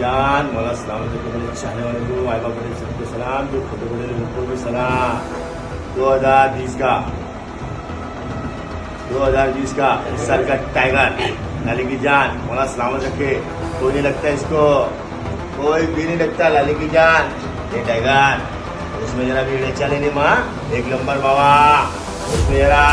जान, मला सलामत रखे, मेरे चाहने वाले को, माँ बाप बड़े सबको सलाम, जो छोटे बड़े लोगों को सलाम। 2020 का 2020 का इस साल का टाइगर लाले की जान, मला सलामत रखे। कोई नहीं लगता इसको, कोई भी नहीं लगता लाले की जान, ये टाइगर। उसमें जरा भी चले नहीं माँ, एक नंबर बाबा उसमें जरा